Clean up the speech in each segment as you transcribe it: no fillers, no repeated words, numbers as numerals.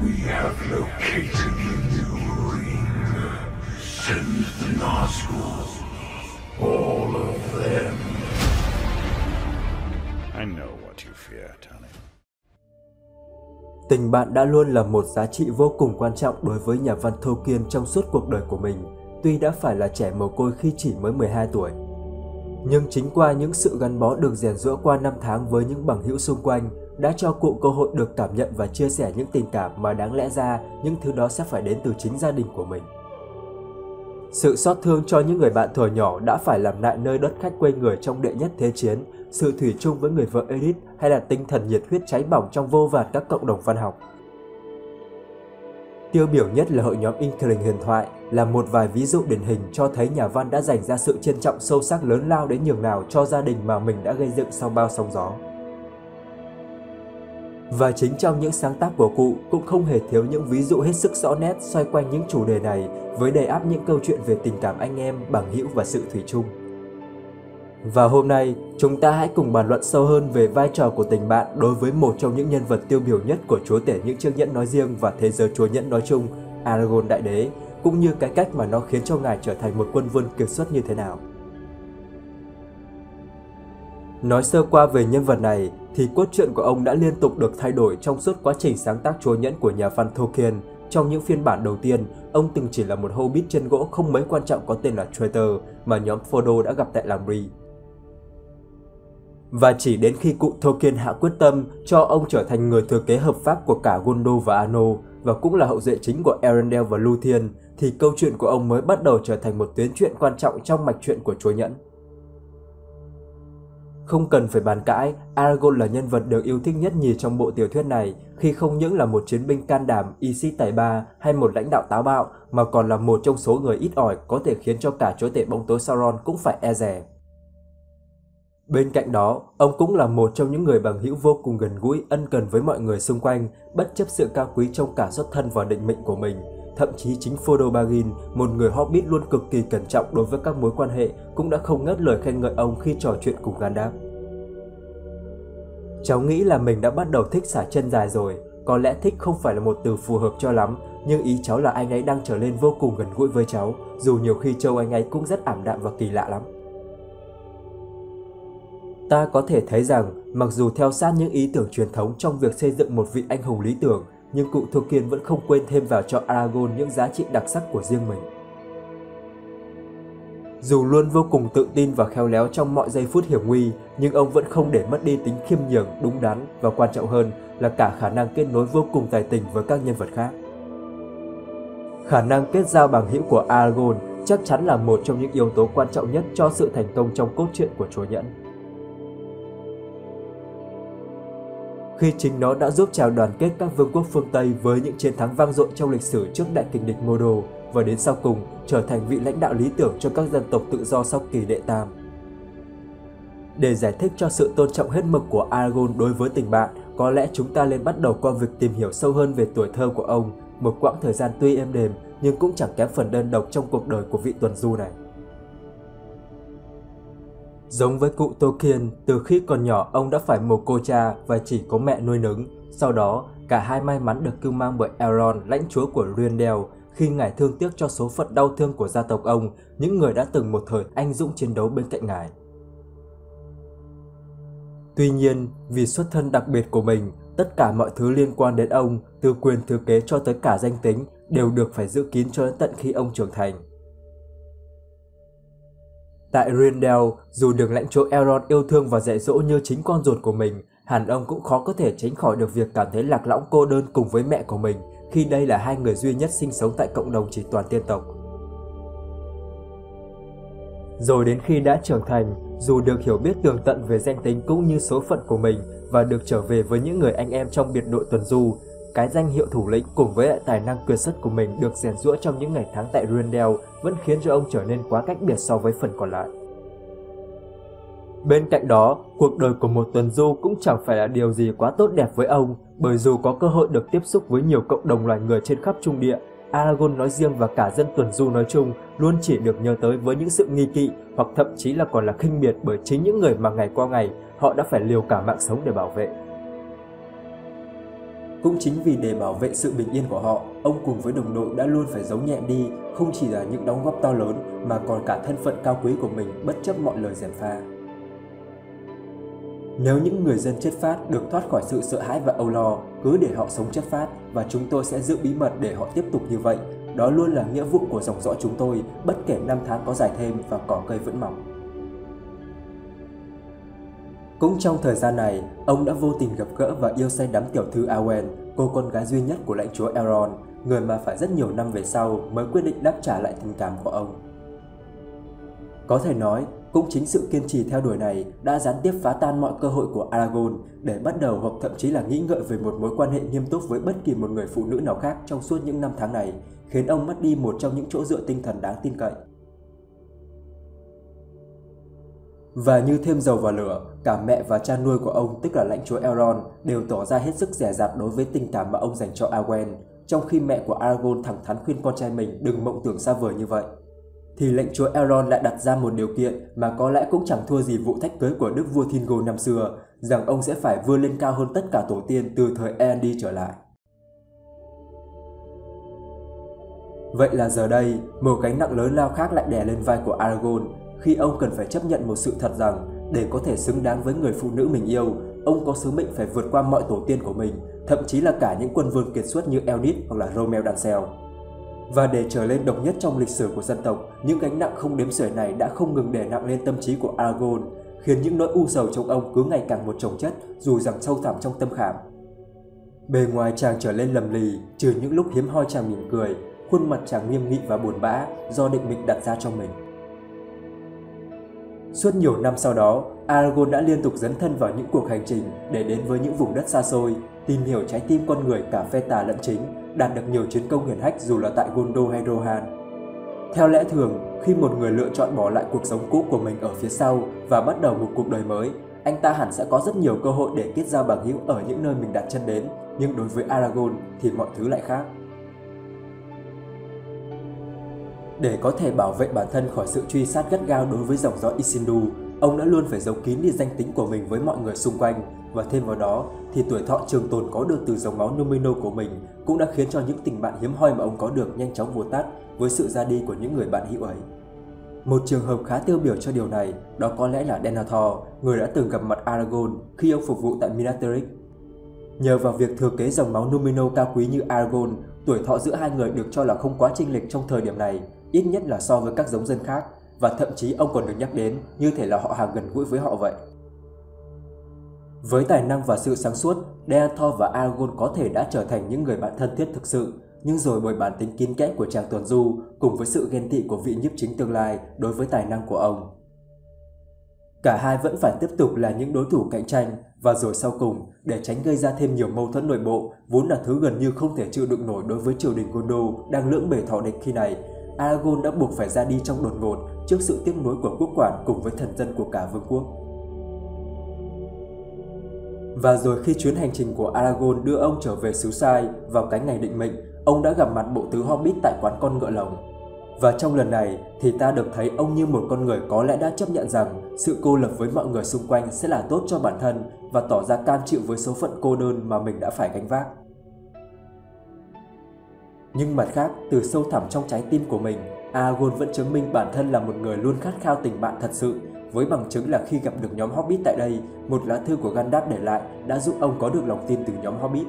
We have located the new ring. Send the Nazgûl. All of them. I know what you fear, Tony. Tình bạn đã luôn là một giá trị vô cùng quan trọng đối với nhà văn Tolkien trong suốt cuộc đời của mình, tuy đã phải là trẻ mồ côi khi chỉ mới 12 tuổi. Nhưng chính qua những sự gắn bó được rèn giũa qua năm tháng với những bằng hữu xung quanh đã cho cụ cơ hội được cảm nhận và chia sẻ những tình cảm mà đáng lẽ ra những thứ đó sẽ phải đến từ chính gia đình của mình. Sự xót thương cho những người bạn thuở nhỏ đã phải làm lại nơi đất khách quê người trong đệ nhất thế chiến, sự thủy chung với người vợ Edith hay là tinh thần nhiệt huyết cháy bỏng trong vô vàn các cộng đồng văn học. Tiêu biểu nhất là hội nhóm Inkling huyền thoại là một vài ví dụ điển hình cho thấy nhà văn đã dành ra sự trân trọng sâu sắc lớn lao đến nhường nào cho gia đình mà mình đã gây dựng sau bao sóng gió. Và chính trong những sáng tác của cụ cũng không hề thiếu những ví dụ hết sức rõ nét xoay quanh những chủ đề này với đầy ắp những câu chuyện về tình cảm anh em, bằng hữu và sự thủy chung. Và hôm nay, chúng ta hãy cùng bàn luận sâu hơn về vai trò của tình bạn đối với một trong những nhân vật tiêu biểu nhất của chúa tể những chiếc nhẫn nói riêng và thế giới chúa nhẫn nói chung, Aragorn Đại Đế, cũng như cái cách mà nó khiến cho ngài trở thành một quân vương kiệt xuất như thế nào. Nói sơ qua về nhân vật này thì cốt truyện của ông đã liên tục được thay đổi trong suốt quá trình sáng tác chúa nhẫn của nhà văn Tolkien. Trong những phiên bản đầu tiên, ông từng chỉ là một hobbit chân gỗ không mấy quan trọng có tên là Traitor mà nhóm Frodo đã gặp tại làng Bree. Và chỉ đến khi cụ Tolkien hạ quyết tâm cho ông trở thành người thừa kế hợp pháp của cả Gondor và Arnor và cũng là hậu duệ chính của Elendil và Lúthien thì câu chuyện của ông mới bắt đầu trở thành một tuyến truyện quan trọng trong mạch truyện của chúa nhẫn. Không cần phải bàn cãi, Aragorn là nhân vật được yêu thích nhất nhì trong bộ tiểu thuyết này khi không những là một chiến binh can đảm, y sĩ tài ba hay một lãnh đạo táo bạo mà còn là một trong số người ít ỏi có thể khiến cho cả chúa tể bóng tối Sauron cũng phải e dè. Bên cạnh đó, ông cũng là một trong những người bằng hữu vô cùng gần gũi, ân cần với mọi người xung quanh, bất chấp sự cao quý trong cả xuất thân và định mệnh của mình. Thậm chí chính Frodo Baggins, một người Hobbit luôn cực kỳ cẩn trọng đối với các mối quan hệ, cũng đã không ngớt lời khen ngợi ông khi trò chuyện cùng Gandalf. Cháu nghĩ là mình đã bắt đầu thích xả chân dài rồi, có lẽ thích không phải là một từ phù hợp cho lắm, nhưng ý cháu là anh ấy đang trở nên vô cùng gần gũi với cháu, dù nhiều khi trông anh ấy cũng rất ảm đạm và kỳ lạ lắm. Ta có thể thấy rằng, mặc dù theo sát những ý tưởng truyền thống trong việc xây dựng một vị anh hùng lý tưởng, nhưng cụ Tolkien vẫn không quên thêm vào cho Aragorn những giá trị đặc sắc của riêng mình. Dù luôn vô cùng tự tin và khéo léo trong mọi giây phút hiểm nguy, nhưng ông vẫn không để mất đi tính khiêm nhường, đúng đắn và quan trọng hơn là cả khả năng kết nối vô cùng tài tình với các nhân vật khác. Khả năng kết giao bằng hữu của Aragorn chắc chắn là một trong những yếu tố quan trọng nhất cho sự thành công trong cốt truyện của chúa nhẫn. Khi chính nó đã giúp chào đoàn kết các vương quốc phương Tây với những chiến thắng vang dội trong lịch sử trước đại kình địch Mordor và đến sau cùng trở thành vị lãnh đạo lý tưởng cho các dân tộc tự do sau kỳ đệ tam. Để giải thích cho sự tôn trọng hết mực của Aragorn đối với tình bạn, có lẽ chúng ta nên bắt đầu qua việc tìm hiểu sâu hơn về tuổi thơ của ông, một quãng thời gian tuy êm đềm nhưng cũng chẳng kém phần đơn độc trong cuộc đời của vị tuần du này. Giống với cụ Tolkien, từ khi còn nhỏ ông đã phải mồ côi cha và chỉ có mẹ nuôi nấng. Sau đó, cả hai may mắn được cưu mang bởi Elrond, lãnh chúa của Rivendell, khi ngài thương tiếc cho số phận đau thương của gia tộc ông, những người đã từng một thời anh dũng chiến đấu bên cạnh ngài. Tuy nhiên, vì xuất thân đặc biệt của mình, tất cả mọi thứ liên quan đến ông, từ quyền thừa kế cho tới cả danh tính, đều được phải giữ kín cho đến tận khi ông trưởng thành. Tại Rivendell, dù được lãnh chúa Elrond yêu thương và dạy dỗ như chính con ruột của mình, hẳn ông cũng khó có thể tránh khỏi được việc cảm thấy lạc lõng cô đơn cùng với mẹ của mình, khi đây là hai người duy nhất sinh sống tại cộng đồng chỉ toàn tiên tộc. Rồi đến khi đã trưởng thành, dù được hiểu biết tường tận về danh tính cũng như số phận của mình và được trở về với những người anh em trong biệt đội tuần du, cái danh hiệu thủ lĩnh cùng với tài năng kiệt xuất của mình được rèn giũa trong những ngày tháng tại Rivendell vẫn khiến cho ông trở nên quá cách biệt so với phần còn lại. Bên cạnh đó, cuộc đời của một tuần du cũng chẳng phải là điều gì quá tốt đẹp với ông, bởi dù có cơ hội được tiếp xúc với nhiều cộng đồng loài người trên khắp Trung Địa, Aragorn nói riêng và cả dân tuần du nói chung luôn chỉ được nhớ tới với những sự nghi kỵ hoặc thậm chí là còn là khinh miệt bởi chính những người mà ngày qua ngày họ đã phải liều cả mạng sống để bảo vệ. Cũng chính vì để bảo vệ sự bình yên của họ, ông cùng với đồng đội đã luôn phải giấu nhẹm đi không chỉ là những đóng góp to lớn mà còn cả thân phận cao quý của mình bất chấp mọi lời gièm pha. Nếu những người dân chất phác được thoát khỏi sự sợ hãi và âu lo, cứ để họ sống chất phác và chúng tôi sẽ giữ bí mật để họ tiếp tục như vậy. Đó luôn là nghĩa vụ của dòng dõi chúng tôi, bất kể năm tháng có dài thêm và cỏ cây vẫn mọc. Cũng trong thời gian này, ông đã vô tình gặp gỡ và yêu say đắm tiểu thư Arwen, cô con gái duy nhất của lãnh chúa Elrond, người mà phải rất nhiều năm về sau mới quyết định đáp trả lại tình cảm của ông. Có thể nói, cũng chính sự kiên trì theo đuổi này đã gián tiếp phá tan mọi cơ hội của Aragorn để bắt đầu hoặc thậm chí là nghĩ ngợi về một mối quan hệ nghiêm túc với bất kỳ một người phụ nữ nào khác trong suốt những năm tháng này, khiến ông mất đi một trong những chỗ dựa tinh thần đáng tin cậy. Và như thêm dầu vào lửa, cả mẹ và cha nuôi của ông, tức là lãnh chúa Elrond, đều tỏ ra hết sức dè dặt đối với tình cảm mà ông dành cho Arwen, trong khi mẹ của Aragorn thẳng thắn khuyên con trai mình đừng mộng tưởng xa vời như vậy. Thì lãnh chúa Elrond lại đặt ra một điều kiện mà có lẽ cũng chẳng thua gì vụ thách cưới của đức vua Thingol năm xưa, rằng ông sẽ phải vươn lên cao hơn tất cả tổ tiên từ thời Eärendil trở lại. Vậy là giờ đây, một gánh nặng lớn lao khác lại đè lên vai của Aragorn, khi ông cần phải chấp nhận một sự thật rằng để có thể xứng đáng với người phụ nữ mình yêu, ông có sứ mệnh phải vượt qua mọi tổ tiên của mình, thậm chí là cả những quân vương kiệt xuất như Elrond hoặc là Romeo Dancel. Và để trở lên độc nhất trong lịch sử của dân tộc, những gánh nặng không đếm xuể này đã không ngừng đè nặng lên tâm trí của Aragorn, khiến những nỗi u sầu trong ông cứ ngày càng một chồng chất, dù rằng sâu thẳm trong tâm khảm. Bề ngoài chàng trở lên lầm lì, trừ những lúc hiếm hoi chàng mỉm cười, khuôn mặt chàng nghiêm nghị và buồn bã do định mệnh đặt ra cho mình. Suốt nhiều năm sau đó, Aragorn đã liên tục dấn thân vào những cuộc hành trình để đến với những vùng đất xa xôi, tìm hiểu trái tim con người cả phe tà lẫn chính, đạt được nhiều chiến công hiển hách dù là tại Gondor hay Rohan. Theo lẽ thường, khi một người lựa chọn bỏ lại cuộc sống cũ của mình ở phía sau và bắt đầu một cuộc đời mới, anh ta hẳn sẽ có rất nhiều cơ hội để kết giao bằng hữu ở những nơi mình đặt chân đến, nhưng đối với Aragorn thì mọi thứ lại khác. Để có thể bảo vệ bản thân khỏi sự truy sát gắt gao đối với dòng dõi Isildur, ông đã luôn phải giấu kín đi danh tính của mình với mọi người xung quanh, và thêm vào đó thì tuổi thọ trường tồn có được từ dòng máu Númenor của mình cũng đã khiến cho những tình bạn hiếm hoi mà ông có được nhanh chóng vụt tắt với sự ra đi của những người bạn hữu ấy. Một trường hợp khá tiêu biểu cho điều này đó có lẽ là Denethor, người đã từng gặp mặt Aragorn khi ông phục vụ tại Minas Tirith. Nhờ vào việc thừa kế dòng máu Númenor cao quý như Aragorn, tuổi thọ giữa hai người được cho là không quá chênh lệch trong thời điểm này, ít nhất là so với các giống dân khác, và thậm chí ông còn được nhắc đến như thể là họ hàng gần gũi với họ vậy. Với tài năng và sự sáng suốt, Denethor và Aragorn có thể đã trở thành những người bạn thân thiết thực sự, nhưng rồi bởi bản tính kín kẽ của chàng tuần du cùng với sự ghen tị của vị nhiếp chính tương lai đối với tài năng của ông, cả hai vẫn phải tiếp tục là những đối thủ cạnh tranh, và rồi sau cùng, để tránh gây ra thêm nhiều mâu thuẫn nội bộ, vốn là thứ gần như không thể chịu đựng nổi đối với triều đình Gondor đang lưỡng bề thọ địch khi này, Aragorn đã buộc phải ra đi trong đột ngột trước sự tiếc nuối của quốc quản cùng với thần dân của cả vương quốc. Và rồi khi chuyến hành trình của Aragorn đưa ông trở về xứ Sai vào cái ngày định mệnh, ông đã gặp mặt bộ tứ Hobbit tại quán con ngựa lồng. Và trong lần này thì ta được thấy ông như một con người có lẽ đã chấp nhận rằng sự cô lập với mọi người xung quanh sẽ là tốt cho bản thân và tỏ ra cam chịu với số phận cô đơn mà mình đã phải gánh vác. Nhưng mặt khác, từ sâu thẳm trong trái tim của mình, Aragorn vẫn chứng minh bản thân là một người luôn khát khao tình bạn thật sự, với bằng chứng là khi gặp được nhóm Hobbit tại đây, một lá thư của Gandalf để lại đã giúp ông có được lòng tin từ nhóm Hobbit.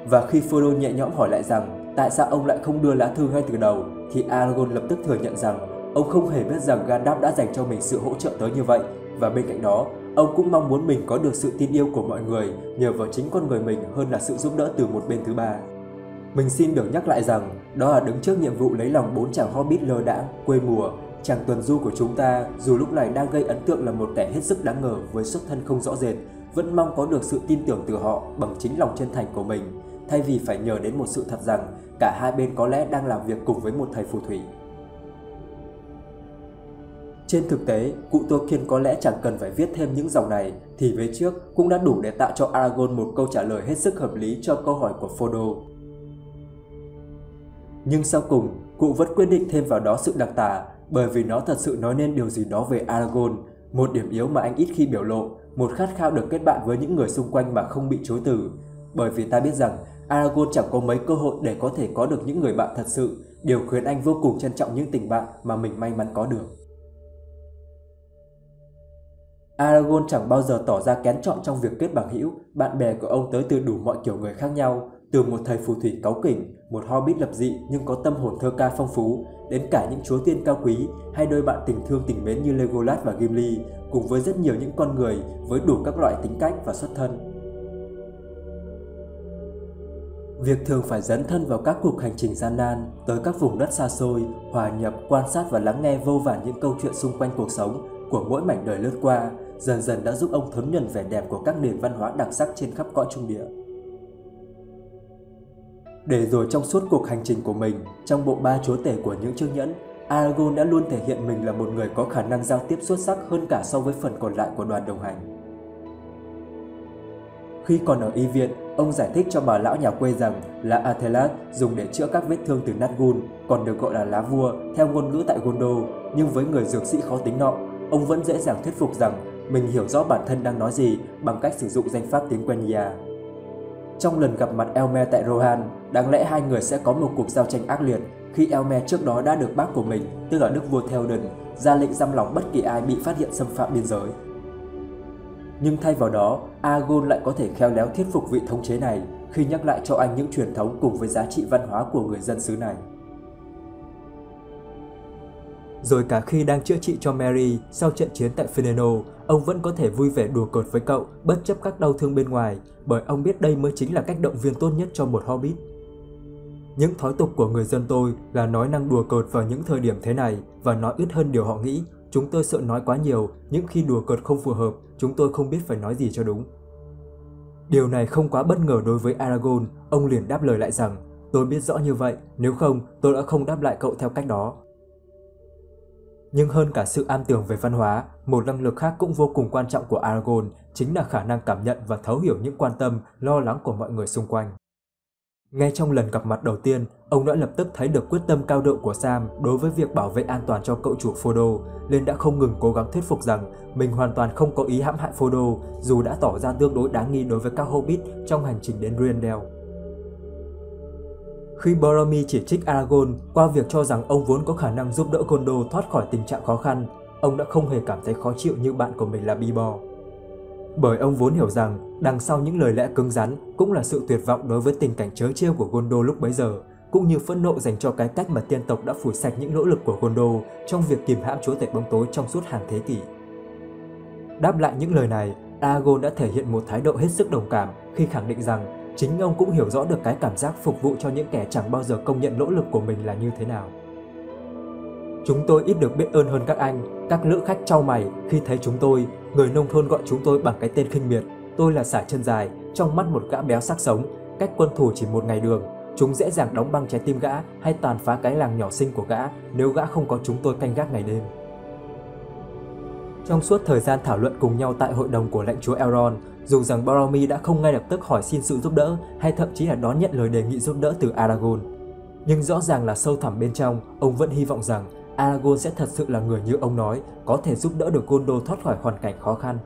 Và khi Frodo nhẹ nhõm hỏi lại rằng tại sao ông lại không đưa lá thư ngay từ đầu, thì Aragorn lập tức thừa nhận rằng ông không hề biết rằng Gandalf đã dành cho mình sự hỗ trợ tới như vậy, và bên cạnh đó, ông cũng mong muốn mình có được sự tin yêu của mọi người nhờ vào chính con người mình hơn là sự giúp đỡ từ một bên thứ ba. Mình xin được nhắc lại rằng đó là đứng trước nhiệm vụ lấy lòng 4 chàng Hobbit lơ đãng, quê mùa, chàng tuần du của chúng ta dù lúc này đang gây ấn tượng là một kẻ hết sức đáng ngờ với xuất thân không rõ rệt, vẫn mong có được sự tin tưởng từ họ bằng chính lòng chân thành của mình, thay vì phải nhờ đến một sự thật rằng cả hai bên có lẽ đang làm việc cùng với một thầy phù thủy. Trên thực tế, cụ Tolkien có lẽ chẳng cần phải viết thêm những dòng này thì vế trước cũng đã đủ để tạo cho Aragorn một câu trả lời hết sức hợp lý cho câu hỏi của Frodo. Nhưng sau cùng, cụ vẫn quyết định thêm vào đó sự đặc tả, bởi vì nó thật sự nói nên điều gì đó về Aragorn, một điểm yếu mà anh ít khi biểu lộ, một khát khao được kết bạn với những người xung quanh mà không bị chối từ. Bởi vì ta biết rằng Aragorn chẳng có mấy cơ hội để có thể có được những người bạn thật sự, điều khiến anh vô cùng trân trọng những tình bạn mà mình may mắn có được. Aragorn chẳng bao giờ tỏ ra kén chọn trong việc kết bằng hữu, bạn bè của ông tới từ đủ mọi kiểu người khác nhau, từ một thầy phù thủy cáu kỉnh, một hobbit lập dị nhưng có tâm hồn thơ ca phong phú, đến cả những chúa tiên cao quý hay đôi bạn tình thương tình mến như Legolas và Gimli, cùng với rất nhiều những con người với đủ các loại tính cách và xuất thân. Việc thường phải dấn thân vào các cuộc hành trình gian nan, tới các vùng đất xa xôi, hòa nhập, quan sát và lắng nghe vô vàn những câu chuyện xung quanh cuộc sống của mỗi mảnh đời lướt qua, dần dần đã giúp ông thấm nhuần vẻ đẹp của các nền văn hóa đặc sắc trên khắp cõi Trung Địa. Để rồi trong suốt cuộc hành trình của mình, trong bộ ba chúa tể của những chiếc nhẫn, Aragorn đã luôn thể hiện mình là một người có khả năng giao tiếp xuất sắc hơn cả so với phần còn lại của đoàn đồng hành. Khi còn ở y viện, ông giải thích cho bà lão nhà quê rằng là Athelas dùng để chữa các vết thương từ Nazgûl, còn được gọi là lá vua theo ngôn ngữ tại Gondor, nhưng với người dược sĩ khó tính nọ, ông vẫn dễ dàng thuyết phục rằng mình hiểu rõ bản thân đang nói gì bằng cách sử dụng danh pháp tiếng Quenya. Trong lần gặp mặt Elmer tại Rohan, đáng lẽ hai người sẽ có một cuộc giao tranh ác liệt khi Elmer trước đó đã được bác của mình, tức là đức vua Theoden, ra lệnh giam lỏng bất kỳ ai bị phát hiện xâm phạm biên giới. Nhưng thay vào đó, Aragorn lại có thể khéo léo thuyết phục vị thống chế này khi nhắc lại cho anh những truyền thống cùng với giá trị văn hóa của người dân xứ này. Rồi cả khi đang chữa trị cho Merry sau trận chiến tại Fidenno, ông vẫn có thể vui vẻ đùa cợt với cậu bất chấp các đau thương bên ngoài, bởi ông biết đây mới chính là cách động viên tốt nhất cho một hobbit. Những thói tục của người dân tôi là nói năng đùa cợt vào những thời điểm thế này và nói ít hơn điều họ nghĩ. Chúng tôi sợ nói quá nhiều, những khi đùa cợt không phù hợp, chúng tôi không biết phải nói gì cho đúng. Điều này không quá bất ngờ đối với Aragorn, ông liền đáp lời lại rằng, tôi biết rõ như vậy, nếu không tôi đã không đáp lại cậu theo cách đó. Nhưng hơn cả sự am tường về văn hóa, một năng lực khác cũng vô cùng quan trọng của Aragorn chính là khả năng cảm nhận và thấu hiểu những quan tâm, lo lắng của mọi người xung quanh. Ngay trong lần gặp mặt đầu tiên, ông đã lập tức thấy được quyết tâm cao độ của Sam đối với việc bảo vệ an toàn cho cậu chủ Frodo, nên đã không ngừng cố gắng thuyết phục rằng mình hoàn toàn không có ý hãm hại Frodo, dù đã tỏ ra tương đối đáng nghi đối với các Hobbit trong hành trình đến Rivendell. Khi Boromir chỉ trích Aragorn qua việc cho rằng ông vốn có khả năng giúp đỡ Gondor thoát khỏi tình trạng khó khăn, ông đã không hề cảm thấy khó chịu như bạn của mình là Bilbo. Bởi ông vốn hiểu rằng đằng sau những lời lẽ cứng rắn cũng là sự tuyệt vọng đối với tình cảnh trớ trêu của Gondor lúc bấy giờ, cũng như phẫn nộ dành cho cái cách mà tiên tộc đã phủi sạch những nỗ lực của Gondor trong việc kìm hãm chúa tể bóng tối trong suốt hàng thế kỷ. Đáp lại những lời này, Aragorn đã thể hiện một thái độ hết sức đồng cảm khi khẳng định rằng chính ông cũng hiểu rõ được cái cảm giác phục vụ cho những kẻ chẳng bao giờ công nhận nỗ lực của mình là như thế nào. Chúng tôi ít được biết ơn hơn các anh, các lữ khách chau mày khi thấy chúng tôi, người nông thôn gọi chúng tôi bằng cái tên khinh miệt. Tôi là sải chân dài, trong mắt một gã béo sắc sống, cách quân thù chỉ một ngày đường. Chúng dễ dàng đóng băng trái tim gã hay tàn phá cái làng nhỏ xinh của gã nếu gã không có chúng tôi canh gác ngày đêm. Trong suốt thời gian thảo luận cùng nhau tại hội đồng của lãnh chúa Elrond, dù rằng Boromir đã không ngay lập tức hỏi xin sự giúp đỡ hay thậm chí là đón nhận lời đề nghị giúp đỡ từ Aragorn, nhưng rõ ràng là sâu thẳm bên trong, ông vẫn hy vọng rằng Aragorn sẽ thật sự là người như ông nói, có thể giúp đỡ được Gondor thoát khỏi hoàn cảnh khó khăn.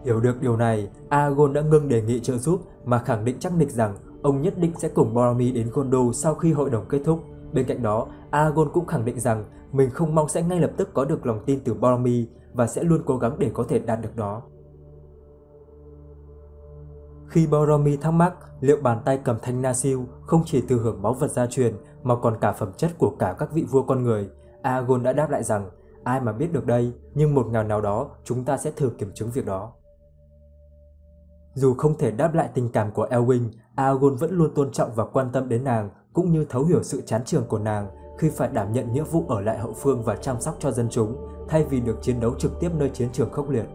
Hiểu được điều này, Aragorn đã ngưng đề nghị trợ giúp mà khẳng định chắc nịch rằng ông nhất định sẽ cùng Boromir đến Gondor sau khi hội đồng kết thúc. Bên cạnh đó, Aragorn cũng khẳng định rằng mình không mong sẽ ngay lập tức có được lòng tin từ Boromir và sẽ luôn cố gắng để có thể đạt được đó. Khi Boromir thắc mắc liệu bàn tay cầm thanh Narsil không chỉ thừa hưởng báu vật gia truyền mà còn cả phẩm chất của cả các vị vua con người, Aragorn đã đáp lại rằng ai mà biết được đây, nhưng một ngày nào đó chúng ta sẽ thử kiểm chứng việc đó. Dù không thể đáp lại tình cảm của Elwing, Aragorn vẫn luôn tôn trọng và quan tâm đến nàng, cũng như thấu hiểu sự chán chường của nàng khi phải đảm nhận nghĩa vụ ở lại hậu phương và chăm sóc cho dân chúng, thay vì được chiến đấu trực tiếp nơi chiến trường khốc liệt.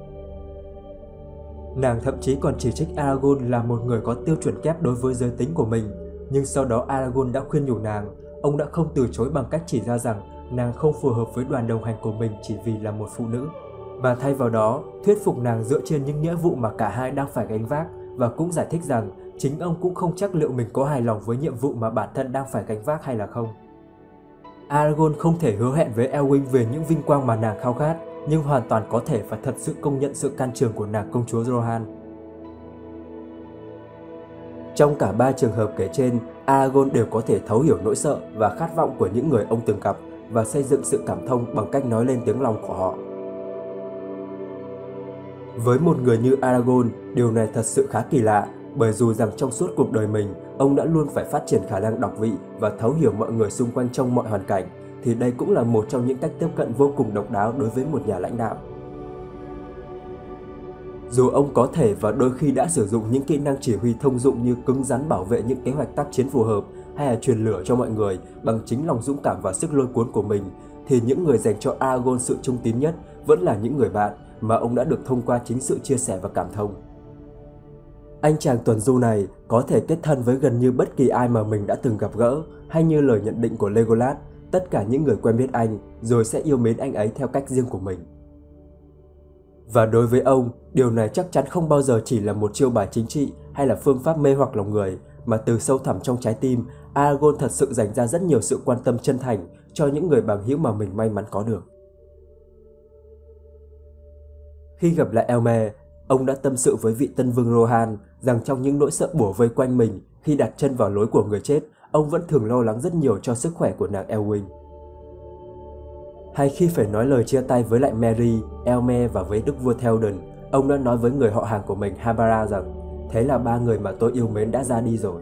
Nàng thậm chí còn chỉ trích Aragorn là một người có tiêu chuẩn kép đối với giới tính của mình, nhưng sau đó Aragorn đã khuyên nhủ nàng, ông đã không từ chối bằng cách chỉ ra rằng nàng không phù hợp với đoàn đồng hành của mình chỉ vì là một phụ nữ, và thay vào đó thuyết phục nàng dựa trên những nghĩa vụ mà cả hai đang phải gánh vác, và cũng giải thích rằng chính ông cũng không chắc liệu mình có hài lòng với nhiệm vụ mà bản thân đang phải gánh vác hay là không. Aragorn không thể hứa hẹn với Elwing về những vinh quang mà nàng khao khát, nhưng hoàn toàn có thể và thật sự công nhận sự can trường của nàng công chúa Rohan. Trong cả ba trường hợp kể trên, Aragorn đều có thể thấu hiểu nỗi sợ và khát vọng của những người ông từng gặp và xây dựng sự cảm thông bằng cách nói lên tiếng lòng của họ. Với một người như Aragorn, điều này thật sự khá kỳ lạ, bởi dù rằng trong suốt cuộc đời mình, ông đã luôn phải phát triển khả năng đọc vị và thấu hiểu mọi người xung quanh trong mọi hoàn cảnh, thì đây cũng là một trong những cách tiếp cận vô cùng độc đáo đối với một nhà lãnh đạo. Dù ông có thể và đôi khi đã sử dụng những kỹ năng chỉ huy thông dụng như cứng rắn bảo vệ những kế hoạch tác chiến phù hợp hay là truyền lửa cho mọi người bằng chính lòng dũng cảm và sức lôi cuốn của mình, thì những người dành cho Aragorn sự trung tín nhất vẫn là những người bạn mà ông đã được thông qua chính sự chia sẻ và cảm thông. Anh chàng tuần du này có thể kết thân với gần như bất kỳ ai mà mình đã từng gặp gỡ, hay như lời nhận định của Legolas, tất cả những người quen biết anh rồi sẽ yêu mến anh ấy theo cách riêng của mình. Và đối với ông, điều này chắc chắn không bao giờ chỉ là một chiêu bài chính trị hay là phương pháp mê hoặc lòng người, mà từ sâu thẳm trong trái tim, Aragorn thật sự dành ra rất nhiều sự quan tâm chân thành cho những người bằng hữu mà mình may mắn có được. Khi gặp lại Elme, ông đã tâm sự với vị tân vương Rohan rằng trong những nỗi sợ bủa vây quanh mình khi đặt chân vào lối của người chết, ông vẫn thường lo lắng rất nhiều cho sức khỏe của nàng Elwyn. Hay khi phải nói lời chia tay với lại Merry, Elme và với đức vua Theoden, ông đã nói với người họ hàng của mình Habara rằng thế là ba người mà tôi yêu mến đã ra đi rồi.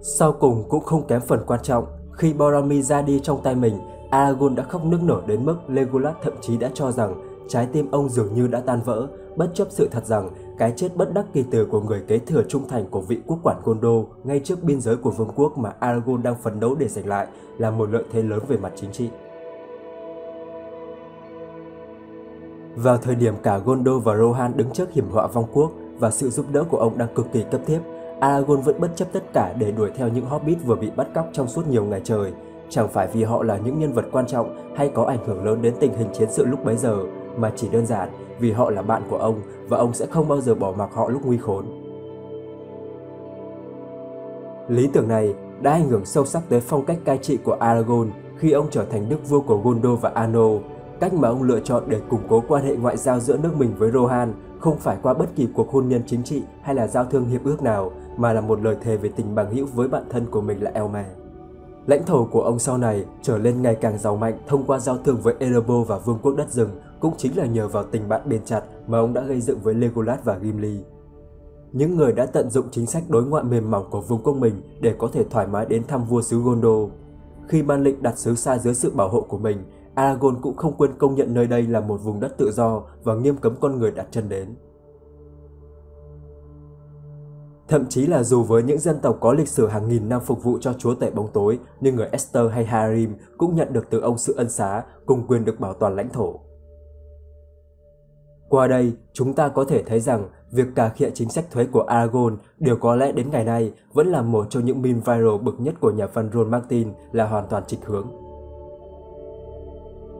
Sau cùng cũng không kém phần quan trọng, khi Boromir ra đi trong tay mình, Aragorn đã khóc nức nở đến mức Legolas thậm chí đã cho rằng trái tim ông dường như đã tan vỡ, bất chấp sự thật rằng cái chết bất đắc kỳ tử của người kế thừa trung thành của vị quốc quản Gondor ngay trước biên giới của vương quốc mà Aragorn đang phấn đấu để giành lại là một lợi thế lớn về mặt chính trị. Vào thời điểm cả Gondor và Rohan đứng trước hiểm họa vong quốc và sự giúp đỡ của ông đang cực kỳ cấp thiết, Aragorn vẫn bất chấp tất cả để đuổi theo những Hobbit vừa bị bắt cóc trong suốt nhiều ngày trời, chẳng phải vì họ là những nhân vật quan trọng hay có ảnh hưởng lớn đến tình hình chiến sự lúc bấy giờ, mà chỉ đơn giản vì họ là bạn của ông và ông sẽ không bao giờ bỏ mặc họ lúc nguy khốn. Lý tưởng này đã ảnh hưởng sâu sắc tới phong cách cai trị của Aragorn khi ông trở thành đức vua của Gondor và Arnor. Cách mà ông lựa chọn để củng cố quan hệ ngoại giao giữa nước mình với Rohan không phải qua bất kỳ cuộc hôn nhân chính trị hay là giao thương hiệp ước nào, mà là một lời thề về tình bằng hữu với bạn thân của mình là Elme. Lãnh thổ của ông sau này trở lên ngày càng giàu mạnh thông qua giao thương với Erebor và vương quốc đất rừng cũng chính là nhờ vào tình bạn bền chặt mà ông đã gây dựng với Legolas và Gimli. Những người đã tận dụng chính sách đối ngoại mềm mỏng của vương quốc mình để có thể thoải mái đến thăm vua xứ Gondor. Khi ban lệnh đặt xứ xa dưới sự bảo hộ của mình, Aragorn cũng không quên công nhận nơi đây là một vùng đất tự do và nghiêm cấm con người đặt chân đến. Thậm chí là dù với những dân tộc có lịch sử hàng nghìn năm phục vụ cho chúa tể bóng tối như người Esther hay Harim cũng nhận được từ ông sự ân xá cùng quyền được bảo toàn lãnh thổ. Qua đây, chúng ta có thể thấy rằng việc cà khịa chính sách thuế của Aragorn điều có lẽ đến ngày nay vẫn là một trong những meme viral bực nhất của nhà văn Ron Martin là hoàn toàn trịch hướng.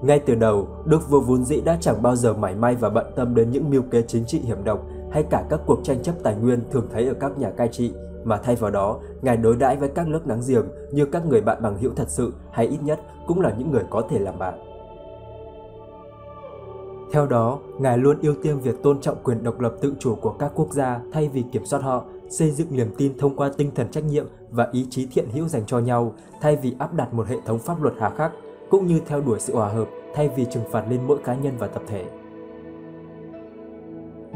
Ngay từ đầu, đức vua vốn dĩ đã chẳng bao giờ mảy may và bận tâm đến những mưu kế chính trị hiểm độc hay cả các cuộc tranh chấp tài nguyên thường thấy ở các nhà cai trị, mà thay vào đó, ngài đối đãi với các nước láng giềng như các người bạn bằng hữu thật sự hay ít nhất cũng là những người có thể làm bạn. Theo đó, ngài luôn ưu tiên việc tôn trọng quyền độc lập tự chủ của các quốc gia thay vì kiểm soát họ, xây dựng niềm tin thông qua tinh thần trách nhiệm và ý chí thiện hữu dành cho nhau thay vì áp đặt một hệ thống pháp luật hà khắc, cũng như theo đuổi sự hòa hợp thay vì trừng phạt lên mỗi cá nhân và tập thể.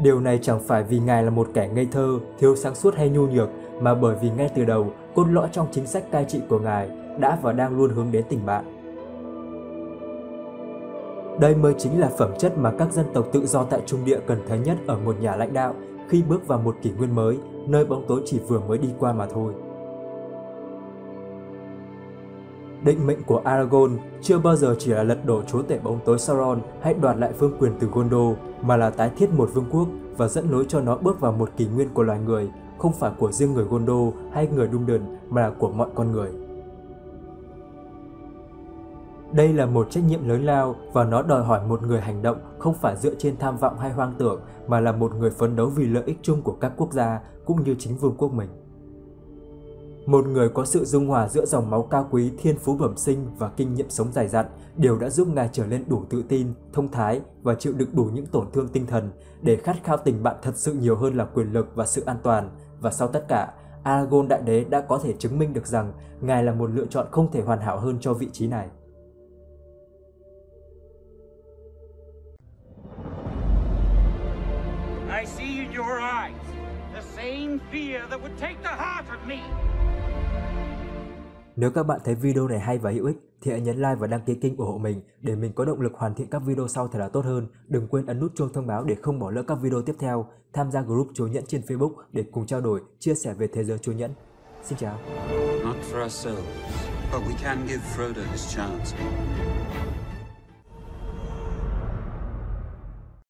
Điều này chẳng phải vì ngài là một kẻ ngây thơ, thiếu sáng suốt hay nhu nhược, mà bởi vì ngay từ đầu, cốt lõi trong chính sách cai trị của ngài đã và đang luôn hướng đến tình bạn. Đây mới chính là phẩm chất mà các dân tộc tự do tại Trung Địa cần thấy nhất ở một nhà lãnh đạo khi bước vào một kỷ nguyên mới, nơi bóng tối chỉ vừa mới đi qua mà thôi. Định mệnh của Aragorn chưa bao giờ chỉ là lật đổ chúa tể bóng tối Sauron hay đoạt lại vương quyền từ Gondor, mà là tái thiết một vương quốc và dẫn lối cho nó bước vào một kỷ nguyên của loài người, không phải của riêng người Gondor hay người Dúnedain mà là của mọi con người. Đây là một trách nhiệm lớn lao và nó đòi hỏi một người hành động không phải dựa trên tham vọng hay hoang tưởng, mà là một người phấn đấu vì lợi ích chung của các quốc gia cũng như chính vương quốc mình. Một người có sự dung hòa giữa dòng máu cao quý, thiên phú bẩm sinh và kinh nghiệm sống dày dặn đều đã giúp ngài trở nên đủ tự tin, thông thái và chịu đựng đủ những tổn thương tinh thần để khát khao tình bạn thật sự nhiều hơn là quyền lực và sự an toàn. Và sau tất cả, Aragorn Đại Đế đã có thể chứng minh được rằng ngài là một lựa chọn không thể hoàn hảo hơn cho vị trí này. I see in your eyes the same fear that would take the heart of me. Nếu các bạn thấy video này hay và hữu ích thì hãy nhấn like và đăng ký kênh ủng hộ mình để mình có động lực hoàn thiện các video sau thật là tốt hơn. Đừng quên ấn nút chuông thông báo để không bỏ lỡ các video tiếp theo. Tham gia group Chúa Nhẫn trên Facebook để cùng trao đổi, chia sẻ về thế giới Chúa Nhẫn. Xin chào. Not for ourselves, but we can give Frodo his chance.